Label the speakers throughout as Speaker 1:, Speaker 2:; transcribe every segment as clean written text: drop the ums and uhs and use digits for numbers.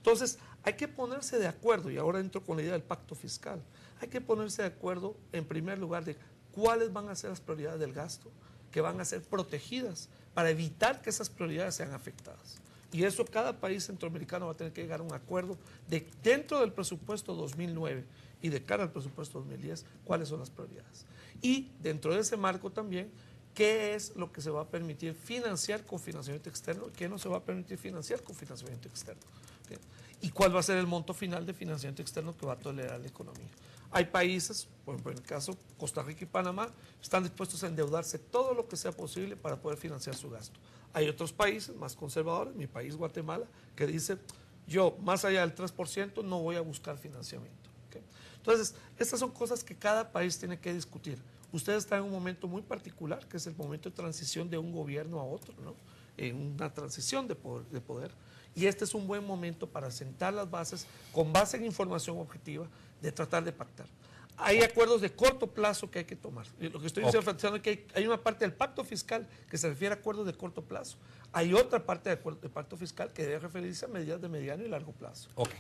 Speaker 1: Entonces, hay que ponerse de acuerdo, y ahora entro con la idea del pacto fiscal, hay que ponerse de acuerdo en primer lugar de cuáles van a ser las prioridades del gasto, que van a ser protegidas para evitar que esas prioridades sean afectadas. Y eso cada país centroamericano va a tener que llegar a un acuerdo de dentro del presupuesto 2009 y de cara al presupuesto 2010, cuáles son las prioridades. Y dentro de ese marco también, qué es lo que se va a permitir financiar con financiamiento externo y qué no se va a permitir financiar con financiamiento externo. ¿Okay? Y cuál va a ser el monto final de financiamiento externo que va a tolerar la economía. Hay países, por ejemplo en el caso Costa Rica y Panamá, están dispuestos a endeudarse todo lo que sea posible para poder financiar su gasto. Hay otros países más conservadores, mi país Guatemala, que dice, yo más allá del 3% no voy a buscar financiamiento. ¿Okay? Entonces, estas son cosas que cada país tiene que discutir. Usted está en un momento muy particular, que es el momento de transición de un gobierno a otro, ¿no? En una transición de poder. Y este es un buen momento para sentar las bases, con base en información objetiva, de tratar de pactar. Hay acuerdos de corto plazo que hay que tomar. Lo que estoy enfatizando es que hay una parte del pacto fiscal que se refiere a acuerdos de corto plazo. Hay otra parte del pacto fiscal que debe referirse a medidas de mediano y largo plazo.
Speaker 2: Ok,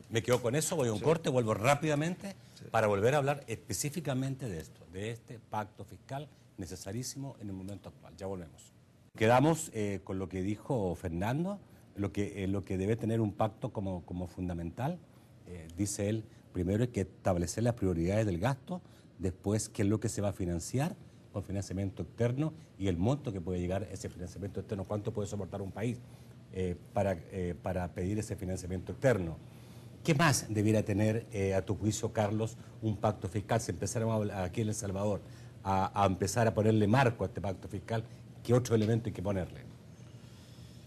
Speaker 2: me quedo con eso, voy a un corte, vuelvo rápidamente para volver a hablar específicamente de esto, de este pacto fiscal necesarísimo en el momento actual. Ya volvemos. Quedamos con lo que dijo Fernando, lo que debe tener un pacto como fundamental. Dice él, primero hay que establecer las prioridades del gasto, después qué es lo que se va a financiar con financiamiento externo y el monto que puede llegar ese financiamiento externo, cuánto puede soportar un país para pedir ese financiamiento externo. ¿Qué más debiera tener, a tu juicio, Carlos, un pacto fiscal? Si empezáramos aquí en El Salvador a empezar a ponerle marco a este pacto fiscal, ¿qué otro elemento hay que ponerle?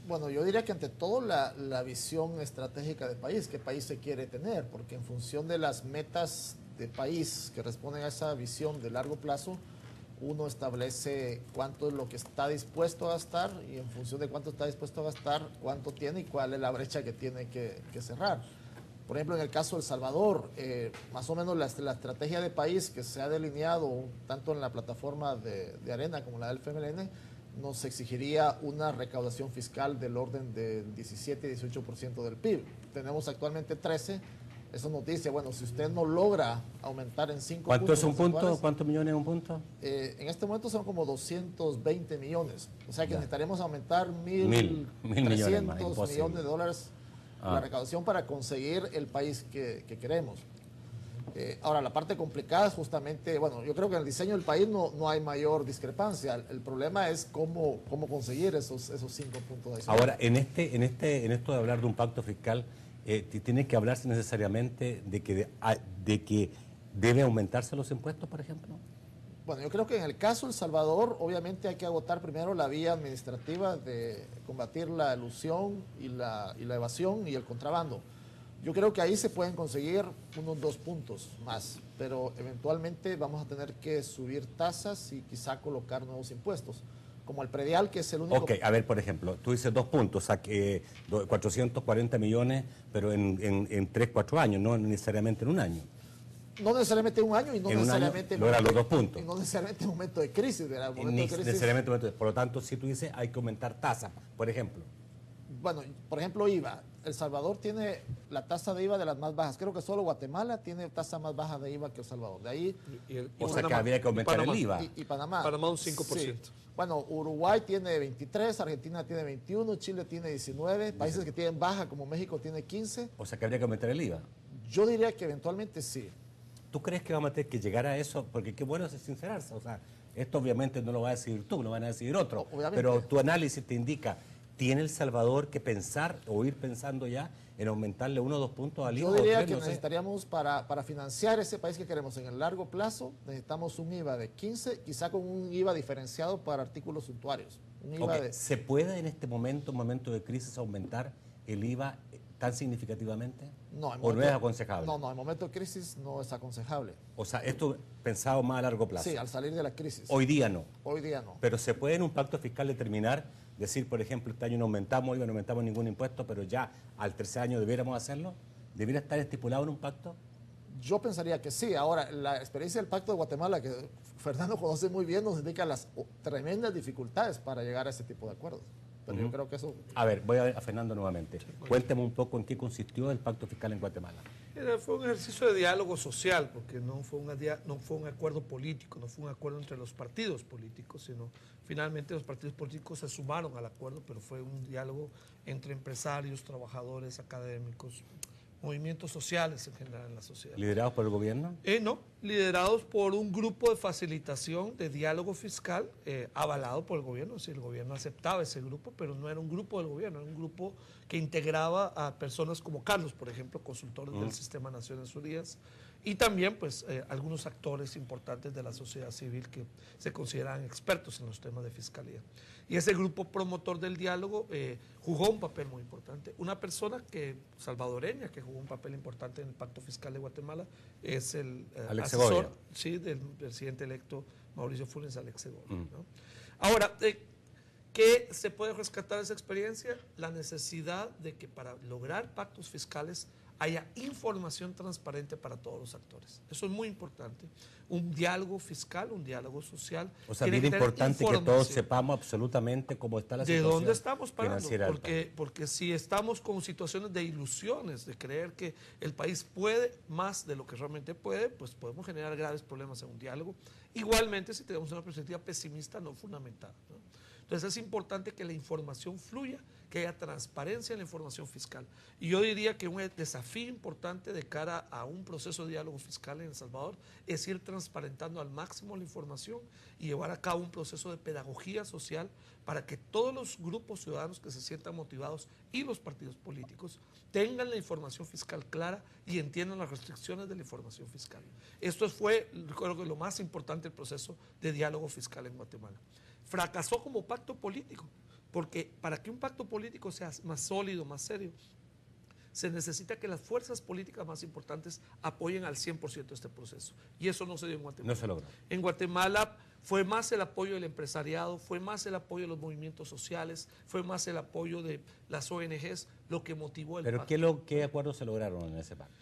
Speaker 3: Bueno, yo diría que ante todo la visión estratégica del país, qué país se quiere tener, porque en función de las metas de país que responden a esa visión de largo plazo, uno establece cuánto es lo que está dispuesto a gastar y en función de cuánto está dispuesto a gastar, cuánto tiene y cuál es la brecha que tiene que cerrar. Por ejemplo, en el caso de El Salvador, más o menos la estrategia de país que se ha delineado tanto en la plataforma de Arena como la del FMLN, nos exigiría una recaudación fiscal del orden del 17-18% del PIB. Tenemos actualmente 13%. Eso nos dice, bueno, si usted no logra aumentar en 5
Speaker 2: ¿Cuánto
Speaker 3: puntos
Speaker 2: es un punto? ¿Cuántos millones es un punto?
Speaker 3: En este momento son como 220 millones. O sea que necesitaremos aumentar
Speaker 2: 1.300
Speaker 3: millones de dólares la recaudación para conseguir el país que queremos. Ahora, la parte complicada es justamente, bueno, yo creo que en el diseño del país no hay mayor discrepancia. El problema es cómo conseguir esos 5 puntos adicionales.
Speaker 2: Ahora, en esto de hablar de un pacto fiscal, tiene que hablarse necesariamente de que debe aumentarse los impuestos, por ejemplo.
Speaker 3: Bueno, yo creo que en el caso de El Salvador, obviamente hay que agotar primero la vía administrativa de combatir la elusión y la evasión y el contrabando. Yo creo que ahí se pueden conseguir unos 2 puntos más, pero eventualmente vamos a tener que subir tasas y quizá colocar nuevos impuestos, como el predial, que es el único...
Speaker 2: Ok, a ver, por ejemplo, tú dices 2 puntos, o sea, que 440 millones, pero en 3, 4 años, no necesariamente en un año.
Speaker 3: No necesariamente en un año y no necesariamente...
Speaker 2: Logra los 2 puntos.
Speaker 3: Y no necesariamente en un momento de crisis.
Speaker 2: Necesariamente, por lo tanto, si tú dices, hay que aumentar tasas, por ejemplo.
Speaker 3: Bueno, por ejemplo, IVA. El Salvador tiene la tasa de IVA de las más bajas. Creo que solo Guatemala tiene tasa más baja de IVA que El Salvador. De ahí...
Speaker 2: o sea, que habría que aumentar el IVA.
Speaker 3: Y Panamá.
Speaker 1: Panamá un 5%.
Speaker 3: Sí. Bueno, Uruguay tiene 23, Argentina tiene 21, Chile tiene 19, países que tienen baja como México tiene 15.
Speaker 2: O sea, que habría que aumentar el IVA.
Speaker 3: Yo diría que eventualmente sí.
Speaker 2: ¿Tú crees que vamos a tener que llegar a eso? Porque qué bueno es sincerarse. O sea, esto obviamente no lo va a decidir tú, lo van a decidir otros. Pero tu análisis te indica, ¿tiene El Salvador que pensar o ir pensando ya en aumentarle 1 o 2 puntos al IVA?
Speaker 3: Yo diría que necesitaríamos para financiar ese país que queremos en el largo plazo, necesitamos un IVA de 15, quizá con un IVA diferenciado para artículos suntuarios. Un IVA
Speaker 2: ¿Se puede en este momento, un momento de crisis, aumentar el IVA tan significativamente?
Speaker 3: No,
Speaker 2: ¿O no es aconsejable?
Speaker 3: No, en momento de crisis no es aconsejable.
Speaker 2: O sea, esto pensado más a largo plazo.
Speaker 3: Sí, al salir de la crisis.
Speaker 2: Hoy día no.
Speaker 3: Hoy día no.
Speaker 2: Pero se puede en un pacto fiscal determinar, decir, por ejemplo, este año no aumentamos IVA, no aumentamos ningún impuesto, pero ya al tercer año debiéramos hacerlo. ¿Debiera estar estipulado en un pacto?
Speaker 3: Yo pensaría que sí. Ahora, la experiencia del Pacto de Guatemala, que Fernando conoce muy bien, nos indica las tremendas dificultades para llegar a ese tipo de acuerdos. Pero yo creo que eso...
Speaker 2: A ver, voy a Fernando nuevamente. Cuénteme un poco en qué consistió el pacto fiscal en Guatemala.
Speaker 1: Fue un ejercicio de diálogo social, porque no fue un acuerdo político, no fue un acuerdo entre los partidos políticos, sino finalmente los partidos políticos se sumaron al acuerdo, pero fue un diálogo entre empresarios, trabajadores, académicos, movimientos sociales en general en la sociedad.
Speaker 2: ¿Liderados por el gobierno?
Speaker 1: No, liderados por un grupo de facilitación de diálogo fiscal avalado por el gobierno. Es decir, el gobierno aceptaba ese grupo, pero no era un grupo del gobierno, era un grupo que integraba a personas como Carlos, por ejemplo, consultores del Sistema de Naciones Unidas, y también pues algunos actores importantes de la sociedad civil que se consideran expertos en los temas de fiscalía. Y ese grupo promotor del diálogo jugó un papel muy importante. Una persona salvadoreña que jugó un papel importante en el Pacto Fiscal de Guatemala es el asesor del presidente electo Mauricio Funes, Alex Segovia, ¿no? Ahora, ¿qué se puede rescatar de esa experiencia? La necesidad de que para lograr pactos fiscales haya información transparente para todos los actores. Eso es muy importante. Un diálogo fiscal, un diálogo social.
Speaker 2: O sea, bien importante que todos sepamos absolutamente cómo está la situación.
Speaker 1: ¿De dónde estamos parando?
Speaker 2: Porque
Speaker 1: si estamos con situaciones de ilusiones, de creer que el país puede más de lo que realmente puede, pues podemos generar graves problemas en un diálogo. Igualmente, si tenemos una perspectiva pesimista no fundamentada, ¿no? Entonces es importante que la información fluya, que haya transparencia en la información fiscal. Y yo diría que un desafío importante de cara a un proceso de diálogo fiscal en El Salvador es ir transparentando al máximo la información y llevar a cabo un proceso de pedagogía social para que todos los grupos ciudadanos que se sientan motivados y los partidos políticos tengan la información fiscal clara y entiendan las restricciones de la información fiscal. Esto fue, creo que lo más importante del proceso de diálogo fiscal en Guatemala. Fracasó como pacto político, porque para que un pacto político sea más sólido, más serio, se necesita que las fuerzas políticas más importantes apoyen al 100% este proceso. Y eso no se dio en Guatemala.
Speaker 2: No se logró.
Speaker 1: En Guatemala fue más el apoyo del empresariado, fue más el apoyo de los movimientos sociales, fue más el apoyo de las ONGs lo que motivó el pacto.
Speaker 2: ¿Pero qué acuerdos se lograron en ese pacto?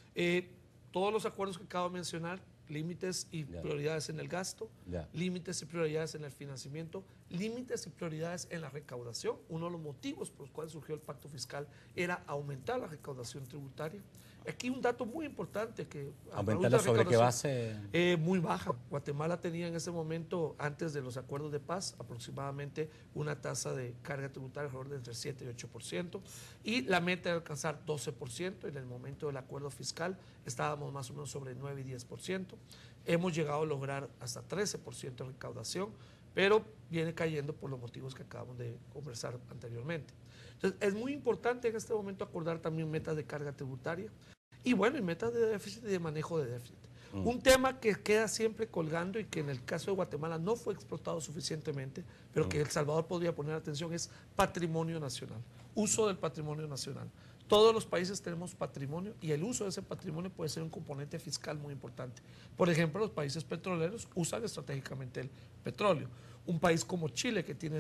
Speaker 1: Todos los acuerdos que acabo de mencionar, límites y prioridades en el gasto, límites y prioridades en el financiamiento, límites y prioridades en la recaudación. Uno de los motivos por los cuales surgió el pacto fiscal era aumentar la recaudación tributaria. Aquí un dato muy importante que...
Speaker 2: ¿Aumentarla sobre qué base?
Speaker 1: Muy baja. Guatemala tenía en ese momento, antes de los acuerdos de paz, aproximadamente una tasa de carga tributaria alrededor de entre 7 y 8%, y la meta de alcanzar 12%. En el momento del acuerdo fiscal estábamos más o menos sobre 9 y 10%. Hemos llegado a lograr hasta 13% de recaudación, pero viene cayendo por los motivos que acabamos de conversar anteriormente. Entonces, es muy importante en este momento acordar también metas de carga tributaria y bueno, y metas de déficit y de manejo de déficit. Un tema que queda siempre colgando y que en el caso de Guatemala no fue explotado suficientemente, pero que El Salvador podría poner atención, es patrimonio nacional, uso del patrimonio nacional. Todos los países tenemos patrimonio y el uso de ese patrimonio puede ser un componente fiscal muy importante. Por ejemplo, los países petroleros usan estratégicamente el petróleo. Un país como Chile, que tiene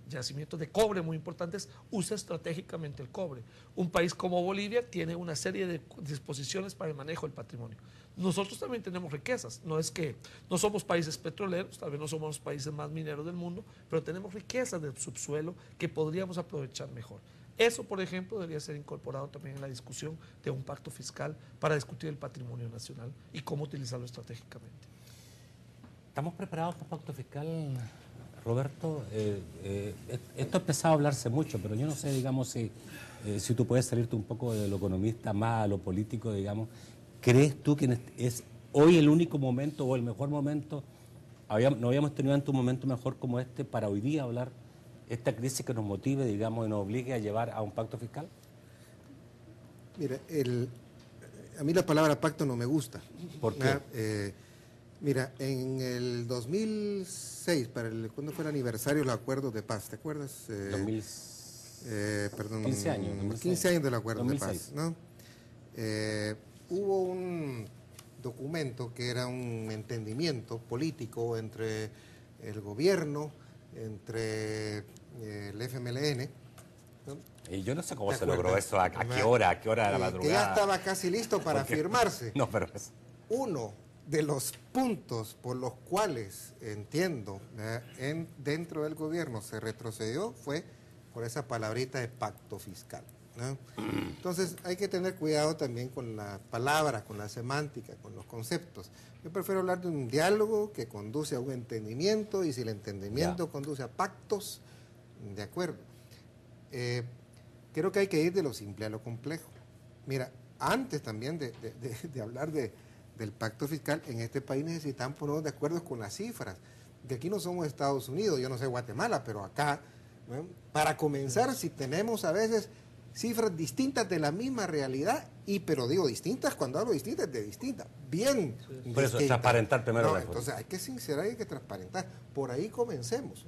Speaker 1: yacimientos de cobre muy importantes, usa estratégicamente el cobre. Un país como Bolivia tiene una serie de disposiciones para el manejo del patrimonio. Nosotros también tenemos riquezas. No es que no somos países petroleros, tal vez no somos los países más mineros del mundo, pero tenemos riquezas del subsuelo que podríamos aprovechar mejor. Eso, por ejemplo, debería ser incorporado también en la discusión de un pacto fiscal para discutir el patrimonio nacional y cómo utilizarlo estratégicamente.
Speaker 2: ¿Estamos preparados para el pacto fiscal, Roberto? Esto ha empezado a hablarse mucho, pero yo no sé, digamos, si tú puedes salirte un poco de lo economista más a lo político, digamos. ¿Crees tú que es hoy el único momento o el mejor momento? ¿No habíamos tenido antes un momento mejor como este para hoy día hablar esta crisis que nos motive, digamos, y nos obligue a llevar a un pacto fiscal?
Speaker 4: Mira, a mí la palabra pacto no me gusta.
Speaker 2: ¿Por qué?
Speaker 4: Mira, en el 2006, ¿cuándo fue el aniversario del acuerdo de paz? ¿Te acuerdas?
Speaker 2: 15 años. 2006.
Speaker 4: 15 años del acuerdo
Speaker 2: 2006.
Speaker 4: de paz, ¿no? Hubo un documento que era un entendimiento político entre el gobierno, entre el FMLN, ¿no?
Speaker 2: Y yo no sé cómo se logró eso, a qué hora de la madrugada.
Speaker 4: Que ya estaba casi listo para firmarse.
Speaker 2: No, pero es...
Speaker 4: Uno de los puntos por los cuales, entiendo, dentro del gobierno se retrocedió fue por esa palabrita de pacto fiscal, ¿no? Entonces hay que tener cuidado también con las palabras, con la semántica, con los conceptos. Yo prefiero hablar de un diálogo que conduce a un entendimiento, y si el entendimiento conduce a pactos, de acuerdo. Creo que hay que ir de lo simple a lo complejo. Mira, antes también de hablar del pacto fiscal, en este país necesitamos ponernos de acuerdo con las cifras. Que aquí no somos Estados Unidos, yo no sé Guatemala, pero acá, ¿no? Para comenzar, si tenemos a veces cifras distintas de la misma realidad, pero digo distintas, cuando hablo distintas, de distintas, bien
Speaker 2: Por eso, transparentar primero.
Speaker 4: No, entonces hay que sincerar y hay que transparentar. Por ahí comencemos.